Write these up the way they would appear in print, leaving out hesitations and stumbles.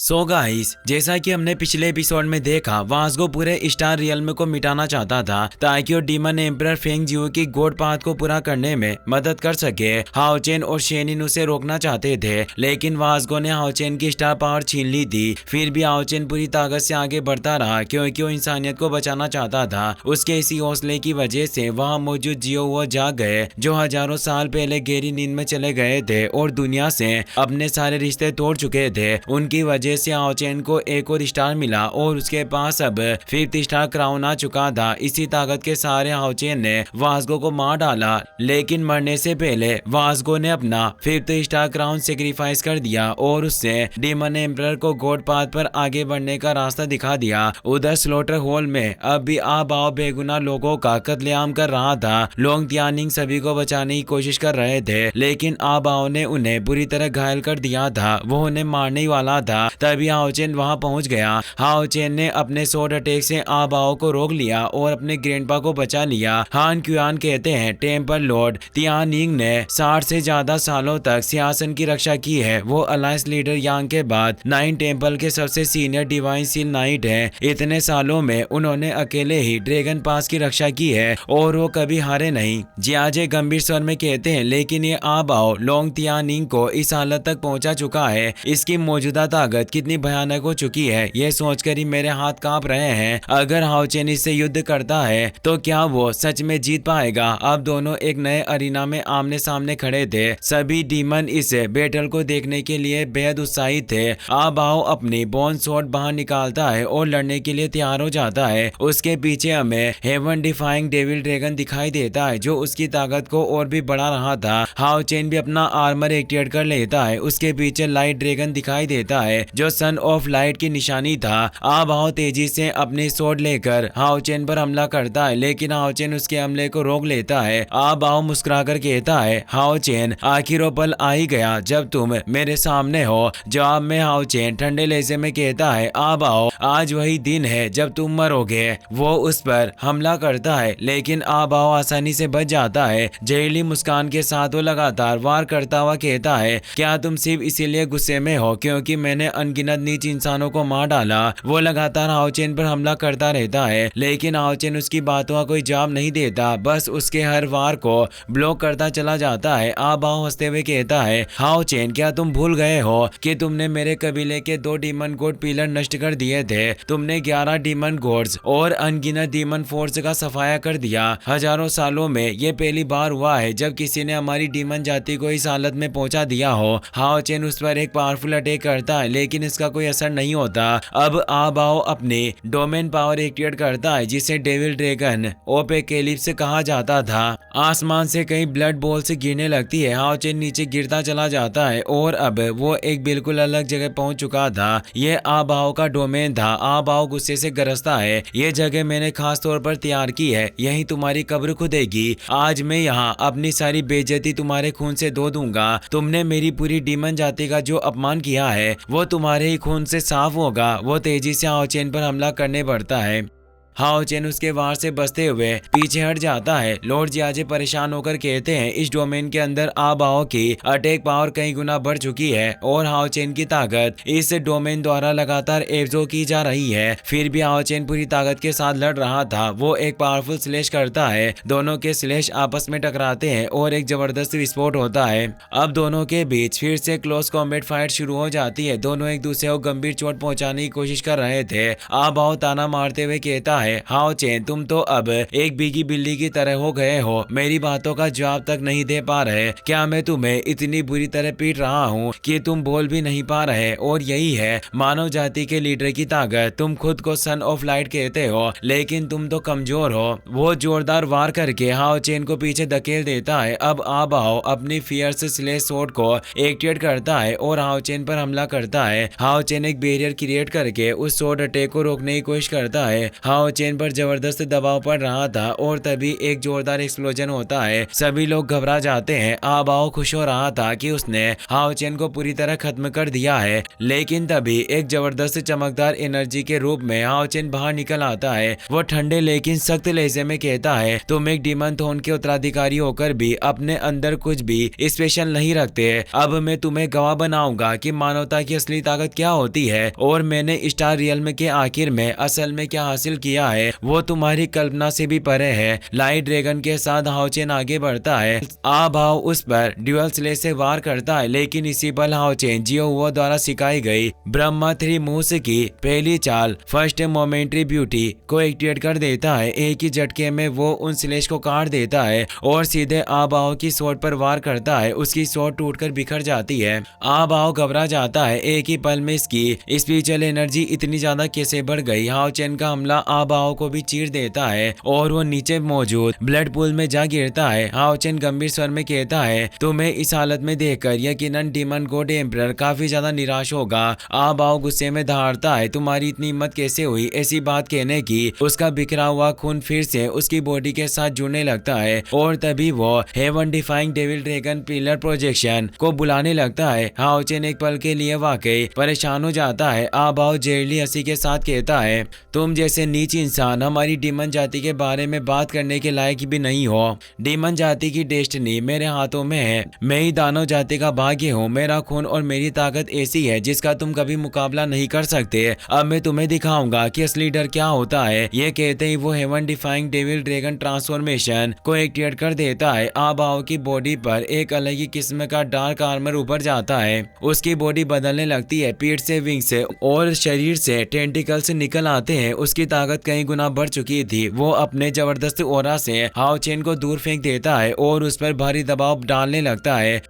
So guys, जैसा कि हमने पिछले एपिसोड में देखा, वाज़गो पूरे स्टार रियल्म को मिटाना चाहता था ताकि वो डीमन एम्परर फेंग जियो की गोड पाथ को पूरा करने में मदद कर सके। हाओचेन और शेनिन उसे रोकना चाहते थे, लेकिन वाज़गो ने हाओचेन की स्टार पावर छीन ली थी। फिर भी हाओचेन पूरी ताकत से आगे बढ़ता रहा क्योंकि वो इंसानियत को बचाना चाहता था। उसके इसी हौसले की वजह से वहाँ मौजूद जियो वो जाग गए, जो हजारों साल पहले गहरी नींद में चले गए थे और दुनिया से अपने सारे रिश्ते तोड़ चुके थे। उनकी वजह से हाओचेन को एक और स्टार मिला और उसके पास अब 5th स्टार क्राउन आ चुका था। इसी ताकत के सहारे हाओचेन ने वाज़गो को मार डाला, लेकिन मरने से पहले वाज़गो ने अपना 5th स्टार क्राउन सेक्रीफाइस कर दिया और उससे डीमन एम्परर को गॉड पाथ पर आगे बढ़ने का रास्ता दिखा दिया। उधर स्लॉटर हॉल में अब भी आबाओ बेगुनाह लोगों का कत्लेआम कर रहा था। लोंग तियानिंग सभी को बचाने की कोशिश कर रहे थे, लेकिन आबाओ ने उन्हें बुरी तरह घायल कर दिया था। वो उन्हें मारने ही वाला था, तभी हाओचेन वहां पहुंच गया। हाओचेन ने अपने स्वॉर्ड अटैक से आबाओ को रोक लिया और अपने ग्रैंडपा को बचा लिया। हान क्युआन कहते हैं टेम्पल लॉर्ड तियानिंग ने 60 से ज्यादा सालों तक सिंहासन की रक्षा की है। वो अलायंस लीडर यांग के बाद 9 टेम्पल के सबसे सीनियर डिवाइन सील नाइट है। इतने सालों में उन्होंने अकेले ही ड्रैगन पास की रक्षा की है और वो कभी हारे नहीं। जियाजे गंभीर स्वर में कहते हैं, लेकिन ये आबाओ लोंग तियानिंग को इस हालत तक पहुंचा चुका है। इसकी मौजूदा ताकत कितनी भयानक हो चुकी है, यह सोचकर ही मेरे हाथ कांप रहे हैं। अगर हाओचेन इससे युद्ध करता है तो क्या वो सच में जीत पाएगा? अब दोनों एक नए अरीना में आमने सामने खड़े थे। सभी डीमन इस बैटल को देखने के लिए बेहद उत्साहित थे। आबाओ अपनी बोन स्वॉर्ड बाहर निकालता है और लड़ने के लिए तैयार हो जाता है। उसके पीछे हमें हेवन डिफाइंग डेविल ड्रैगन दिखाई देता है, जो उसकी ताकत को और भी बढ़ा रहा था। हाओचेन भी अपना आर्मर एक्टिवेट कर लेता है। उसके पीछे लाइट ड्रैगन दिखाई देता है, जो सन ऑफ लाइट की निशानी था। आबाओ तेजी से अपनी स्वॉर्ड लेकर हाओचेन पर हमला करता है, लेकिन हाओचेन उसके हमले को रोक लेता है। आबाओ मुस्कुराकर कहता है, हाओचेन आखिर वो पल आ ही गया जब तुम मेरे सामने हो। जवाब में हाओचेन ठंडे लहजे में कहता है, आबाओ आज वही दिन है जब तुम मरोगे। वो उस पर हमला करता है, लेकिन आबाओ आसानी से बच जाता है। जहरीली मुस्कान के साथ वो लगातार वार करता हुआ कहता है, क्या तुम सिर्फ इसीलिए गुस्से में हो क्योंकि मैंने अनगिनत नीच इंसानों को मार डाला? वो लगातार हाओचेन पर हमला करता रहता है, लेकिन हाओचेन उसकी बातों का कोई जवाब नहीं देता, बस उसके हर वार को ब्लॉक करता चला जाता है। आबाओ हंसते हुए कहता है, हाओचेन क्या तुम भूल गए हो कि तुमने मेरे कबीले के 2 डीमन गॉड पिलर नष्ट कर दिए थे? तुमने 11 डीमन गॉड्स और अनगिनत डीमन फोर्स का सफाया कर दिया। हजारों सालों में ये पहली बार हुआ है जब किसी ने हमारी डीमन जाति को इस हालत में पहुंचा दिया हो। हाओचेन उस पर एक पावरफुल अटैक करता है, लेकिन इसका कोई असर नहीं होता। अब आबाओ अपने डोमेन पावर एक्टिवेट करता है, जिसे डेविल ड्रैगन ओपेकेलिप्स कहा जाता था। आसमान से कई ब्लड बॉल से गिरने लगती है। हाओचेन नीचे गिरता चला जाता है और अब वो एक बिल्कुल अलग जगह पहुंच चुका था। यह आबाओ का डोमेन था। आबाओ गुस्से से गरजता है, ये जगह मैंने खास तौर पर तैयार की है, यही तुम्हारी कब्र खुदेगी। आज मैं यहाँ अपनी सारी बेइज्जती तुम्हारे खून से धो दूंगा। तुमने मेरी पूरी डीमन जाति का जो अपमान किया है वो तुम्हारे ही खून से साफ होगा। वो तेजी से हाओचेन पर हमला करने बढ़ता है। हाओचेन उसके वार से बचते हुए पीछे हट जाता है। लॉर्ड जियाजे परेशान होकर कहते हैं, इस डोमेन के अंदर आबाओ की अटैक पावर कई गुना बढ़ चुकी है और हाओचेन की ताकत इस डोमेन द्वारा लगातार एब्जॉर्ब की जा रही है। फिर भी हाओचेन पूरी ताकत के साथ लड़ रहा था। वो एक पावरफुल स्लैश करता है, दोनों के स्लैश आपस में टकराते हैं और एक जबरदस्त विस्फोट होता है। अब दोनों के बीच फिर से क्लोज कॉम्बैट फाइट शुरू हो जाती है। दोनों एक दूसरे को गंभीर चोट पहुंचाने की कोशिश कर रहे थे। आबाओ ताना मारते हुए कहता है, हाओचेन तुम तो अब एक भीगी बिल्ली की तरह हो गए हो, मेरी बातों का जवाब तक नहीं दे पा रहे। क्या मैं तुम्हें इतनी बुरी तरह पीट रहा हूँ कि तुम बोल भी नहीं पा रहे? और यही है मानव जाति के लीडर की ताकत। तुम खुद को सन ऑफ लाइट कहते हो, लेकिन तुम तो कमजोर हो। वो जोरदार वार करके हाओचेन को पीछे धकेल देता है। अब आबाओ अपनी फियर्स स्लेश स्वॉर्ड को एक्टिवेट करता है और हाओचेन पर हमला करता है। हाओचेन एक बैरियर क्रिएट करके उस स्वॉर्ड अटैक को रोकने की कोशिश करता है। हाओ चेन पर जबरदस्त दबाव पड़ रहा था और तभी एक जोरदार एक्सप्लोजन होता है। सभी लोग घबरा जाते हैं। आबाओ खुश हो रहा था कि उसने हाओ चेन को पूरी तरह खत्म कर दिया है, लेकिन तभी एक जबरदस्त चमकदार एनर्जी के रूप में हाओ चेन बाहर निकल आता है। वो ठंडे लेकिन सख्त लहजे में कहता है, तुम एक डीमन थ्रोन के उत्तराधिकारी होकर भी अपने अंदर कुछ भी स्पेशल नहीं रखते। अब मैं तुम्हें गवाह बनाऊंगा कि मानवता की असली ताकत क्या होती है और मैंने स्टार रियल्म के आखिर में असल में क्या हासिल किया है वो तुम्हारी कल्पना से भी परे है। लाइट ड्रैगन के साथ हाओ चेन आगे बढ़ता है। आबाओ उस पर ड्यूअल स्लेज से वार करता है, लेकिन इसी पल हाओ चेन जियो हुआ द्वारा सिखाई गई ब्रह्मा 3 मूव्स की पहली चाल फर्स्ट मोमेंट्री ब्यूटी को एक्टिवेट कर देता है। एक ही झटके में वो उन स्लेज को काट देता है और सीधे आबाओ की स्वॉर्ड पर वार करता है। उसकी स्वॉर्ड टूटकर बिखर जाती है। आबाओ घबरा जाता है। एक ही पल में इसकी स्पिरिचुअल एनर्जी इतनी ज्यादा कैसे बढ़ गई। हाओ चेन का हमला आबाओ को भी चीर देता है और वो नीचे मौजूद ब्लड पूल में जा गिरता है। हाओ चेन गंभीर स्वर में कहता है, तुम्हें इस हालत में देखकर यकीनन डीमन गॉड एम्परर काफी ज्यादा निराश होगा। आबाओ गुस्से में दहाड़ता है, तुम्हारी इतनी हिम्मत कैसे हुई ऐसी बात कहने की। उसका बिखरा हुआ खून फिर से उसकी बॉडी के साथ जुड़ने लगता है और तभी वो heaven defying devil dragon pillar projection को बुलाने लगता है। हाओ चेन एक पल के लिए वाकई परेशान हो जाता है। आबाओ जेरली हंसी के साथ कहता है, तुम जैसे नीच इंसान हमारी डीमन जाति के बारे में बात करने के लायक भी नहीं हो। डीमन जाति की डेस्टिनी मेरे हाथों में है। मैं ही दानव जाति का भाग्य हूँ। मेरा खून और मेरी ताकत ऐसी है जिसका तुम कभी मुकाबला नहीं कर सकते। अब मैं तुम्हें दिखाऊंगा कि असली डर क्या होता है। ये कहते ही वो heaven defying devil dragon transformation को एक्टिवेट कर देता है। आबाओ की बॉडी पर एक अलग ही किस्म का डार्क आर्मर उभर जाता है। उसकी बॉडी बदलने लगती है। पीठ से विंग से और शरीर से टेंटिकल्स निकल आते हैं। उसकी ताकत कई गुना बढ़ चुकी थी। वो अपने जबरदस्त ऑरा से हाओ चेन को दूर फेंक देता है और उस पर भारी दबाव डालने लगता है।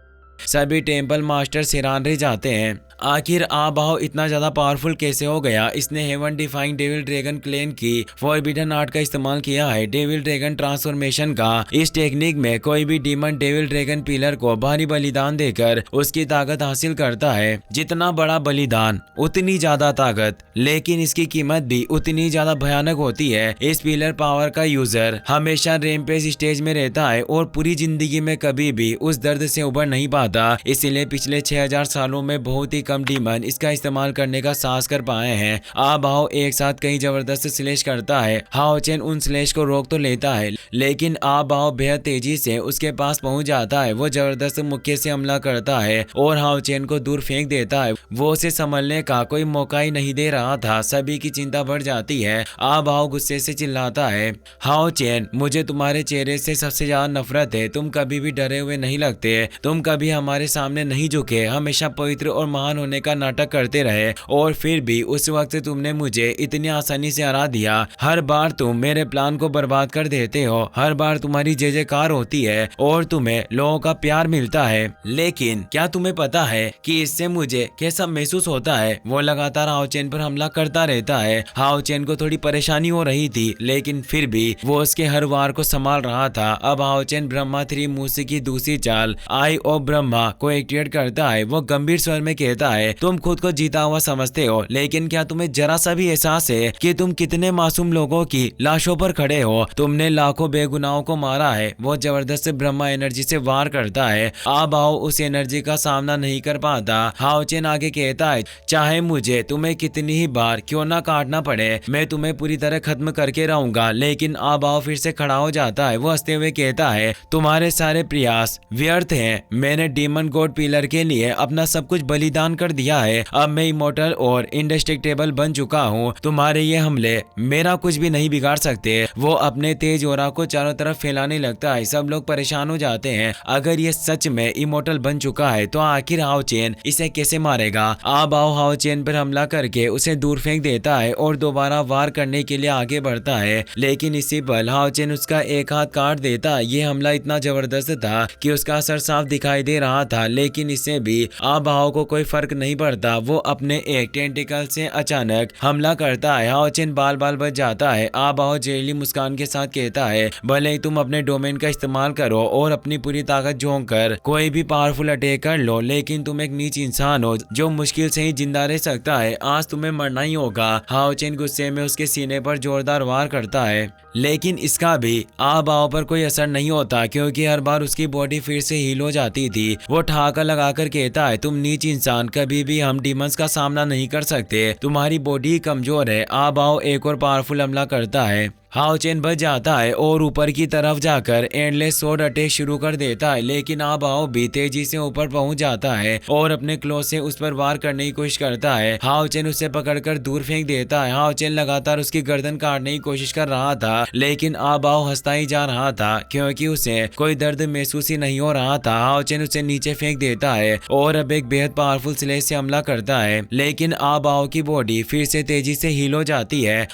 सभी टेम्पल मास्टर हैरान रह जाते हैं। आखिर आबाओ इतना ज्यादा पावरफुल कैसे हो गया। इसने heaven defying devil dragon clan की फॉरबिडन आर्ट का इस्तेमाल किया है। डेविल ड्रैगन ट्रांसफॉर्मेशन का इस टेक्निक में कोई भी डीमन डेविल ड्रैगन पिलर को भारी बलिदान देकर उसकी ताकत हासिल करता है। जितना बड़ा बलिदान उतनी ज्यादा ताकत, लेकिन इसकी कीमत भी उतनी ज्यादा भयानक होती है। इस पिलर पावर का यूजर हमेशा रैम्पेज स्टेज में रहता है और पूरी जिंदगी में कभी भी उस दर्द से उबर नहीं पाता। इसीलिए पिछले 6000 सालों में बहुत ही कम डीमन इसका इस्तेमाल करने का साहस कर पाए हैं। आबाओ एक साथ कई जबरदस्त स्लेश करता है। हाओ चेन उन स्लेश को रोक तो लेता है, लेकिन आबाओ बेहद तेजी से उसके पास पहुंच जाता है। वो जबरदस्त मुक्के से हमला करता है और हाओ चेन को दूर फेंक देता है। वो उसे संभलने का कोई मौका ही नहीं दे रहा था। सभी की चिंता बढ़ जाती है। आबाओ गुस्से से चिल्लाता है, हाओ चेन, मुझे तुम्हारे चेहरे से सबसे ज्यादा नफरत है। तुम कभी भी डरे हुए नहीं लगते। तुम कभी हमारे सामने नहीं झुके। हमेशा पवित्र और महान होने का नाटक करते रहे और फिर भी उस वक्त तुमने मुझे इतनी आसानी से हरा दिया। हर बार तुम मेरे प्लान को बर्बाद कर देते हो। हर बार तुम्हारी जय जयकार होती है और तुम्हें लोगों का प्यार मिलता है, लेकिन क्या तुम्हें पता है कि इससे मुझे कैसा महसूस होता है। वो लगातार हाओ चेन पर हमला करता रहता है। हाओ चेन को थोड़ी परेशानी हो रही थी, लेकिन फिर भी वो उसके हर वार को संभाल रहा था। अब हाओ चेन ब्रह्मा 3 मूव्स की दूसरी चाल आई ऑफ ब्रह्मा को एक्टिवेट करता है। वो गंभीर स्वर में कहता है, तुम खुद को जीता हुआ समझते हो, लेकिन क्या तुम्हें जरा सा भी एहसास है कि तुम कितने मासूम लोगों की लाशों पर खड़े हो। तुमने लाखों बेगुनाहों को मारा है। वो जबरदस्त ब्रह्मा एनर्जी से वार करता है। आबाओ उस एनर्जी का सामना नहीं कर पाता। हाओ चेन आगे कहता है, चाहे मुझे तुम्हें कितनी ही बार क्यों ना काटना पड़े, मैं तुम्हें पूरी तरह खत्म करके रहूंगा। लेकिन आबाओ फिर से खड़ा हो जाता है। वो हंसते हुए कहता है, तुम्हारे सारे प्रयास व्यर्थ हैं। मैंने डीमन गॉड पिलर के लिए अपना सब कुछ बलिदान कर दिया है। अब मैं इमोर्टल और इंडेस्ट्रक्टेबल बन चुका हूँ। तुम्हारे ये हमले मेरा कुछ भी नहीं बिगाड़ सकते। वो अपने तेज ऑरा को चारों तरफ फैलाने लगता है। सब लोग परेशान हो जाते हैं। अगर ये सच में इमोर्टल बन चुका है तो आखिर हाओ चेन इसे कैसे मारेगा। आबाओ हाओ चेन पर हमला करके उसे दूर फेंक देता है और दोबारा वार करने के लिए आगे बढ़ता है, लेकिन इसी पल हाओ चेन उसका एक हाथ काट देता। ये हमला इतना जबरदस्त था कि उसका असर साफ दिखाई दे रहा था, लेकिन इससे भी आबाओ को कोई फर्क फर्क नहीं पड़ता, वो अपने एक टेंटिकल से अचानक हमला करता है। हाओ चेन बाल बाल बच जाता है। आबाओ जहरीली मुस्कान के साथ कहता है, भले ही तुम अपने डोमेन का इस्तेमाल करो और अपनी पूरी ताकत झोंक कर कोई भी पावरफुल अटैक कर लो, लेकिन तुम एक नीच इंसान हो जो मुश्किल से ही जिंदा रह सकता है। आज तुम्हें मरना ही होगा। हाओ चेन गुस्से में उसके सीने पर जोरदार वार करता है, लेकिन इसका भी आबाओ पर कोई असर नहीं होता क्योंकि हर बार उसकी बॉडी फिर से हील हो जाती थी। वो ठहाका लगाकर कहता है, तुम नीच इंसान, कभी भी हम डीमंस का सामना नहीं कर सकते, तुम्हारी बॉडी कमजोर है। आबाओ एक और पावरफुल हमला करता है। हाओ चेन बच जाता है और ऊपर की तरफ जाकर एंडलेस स्वॉर्ड अटैक शुरू कर देता है, लेकिन आबाओ भी तेजी से ऊपर पहुंच जाता है और अपने क्लो से उस पर वार करने की कोशिश करता है। हाओ चेन उसे पकड़कर दूर फेंक देता है। हाओ चेन लगातार उसकी गर्दन काटने की कोशिश कर रहा था, लेकिन आबाओ हंसता ही जा रहा था क्योंकि उसे कोई दर्द महसूस ही नहीं हो रहा था। हाओ चेन उसे नीचे फेंक देता है और अब एक बेहद पावरफुल स्लेश से हमला करता है, लेकिन आबाओ की बॉडी फिर से तेजी से हील हो जाती है।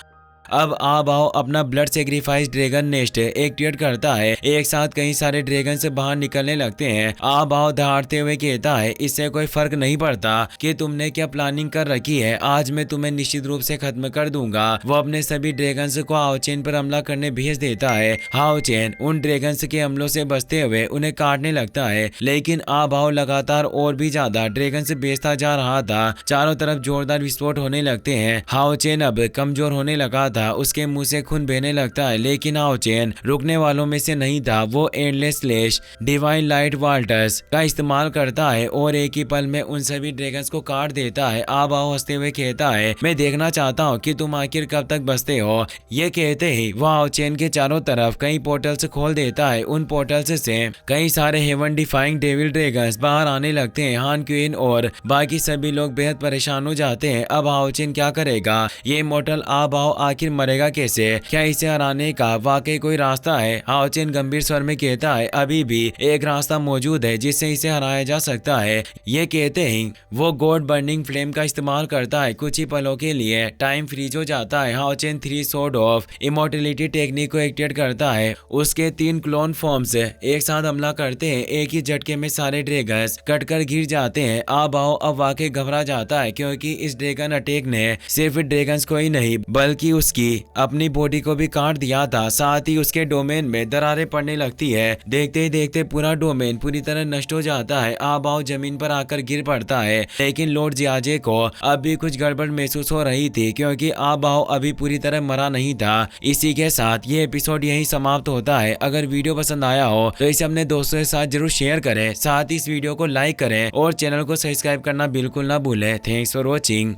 अब आबाओ अपना blood sacrifice dragon nest activate करता है। एक साथ कई सारे ड्रैगन से बाहर निकलने लगते हैं। आबाओ दहाड़ते हुए कहता है, इससे कोई फर्क नहीं पड़ता कि तुमने क्या प्लानिंग कर रखी है, आज मैं तुम्हें निश्चित रूप से खत्म कर दूंगा। वो अपने सभी ड्रैगन्स को हाओ चेन पर हमला करने भेज देता है। हाओ चेन उन ड्रैगन्स के हमलों से बचते हुए उन्हें काटने लगता है, लेकिन आबाओ लगातार और भी ज्यादा ड्रैगन्स बेचता जा रहा था। चारों तरफ जोरदार विस्फोट होने लगते हैं। हाओ चेन अब कमजोर होने लगा, उसके मुंह से खून बहने लगता है, लेकिन हाओ चेन रुकने वालों में से नहीं था। वो endless slash divine light Walters का इस्तेमाल करता है और एक ही पल में उन सभी ड्रैगन्स को काट देता है। आबाओ हंसते हुए कहता है, मैं देखना चाहता हूँ कि तुम आखिर कब तक बचते हो। ये कहते ही वो हाओ चेन के चारों तरफ कई पोर्टल्स खोल देता है। उन पोर्टल्स से कई सारे हेवन डिफाइंग डेविल ड्रैगन्स बाहर आने लगते हैं। हान क्वीन और बाकी सभी लोग बेहद परेशान हो जाते हैं। अब हाओ चेन क्या करेगा? ये इमोर्टल आबाओ आखिर मरेगा कैसे? क्या इसे हराने का वाकई कोई रास्ता है? हाओ चेन गंभीर स्वर में कहता है, अभी भी एक रास्ता मौजूद है जिससे इसे हराया जा सकता है। ये कहते ही वो गॉड बर्निंग फ्लेम का इस्तेमाल करता है। कुछ ही पलों के लिए टाइम फ्रीज हो जाता है। हाओ chain 3 sword of immortality technique को एक्टिवेट करता है। उसके 3 क्लोन फॉर्म्स एक साथ हमला करते हैं। एक ही झटके में सारे ड्रैगन्स कटकर गिर जाते हैं। आबाओ अब वाकई घबरा जाता है क्योंकि इस ड्रैगन अटैक ने सिर्फ ड्रैगन्स को ही नहीं बल्कि उसकी अपनी बॉडी को भी काट दिया था। साथ ही उसके डोमेन में दरारें पड़ने लगती है। देखते ही देखते पूरा डोमेन पूरी तरह नष्ट हो जाता है। आबाओ जमीन पर आकर गिर पड़ता है, लेकिन लॉर्ड जियाजे को अब भी कुछ गड़बड़ महसूस हो रही थी क्योंकि आबाओ अभी पूरी तरह मरा नहीं था। इसी के साथ ये एपिसोड यहीं समाप्त होता है। अगर वीडियो पसंद आया हो तो इसे अपने दोस्तों के साथ जरूर शेयर करें, साथ ही इस वीडियो को लाइक करें और चैनल को सब्सक्राइब करना बिल्कुल ना भूलें। Thanks for watching.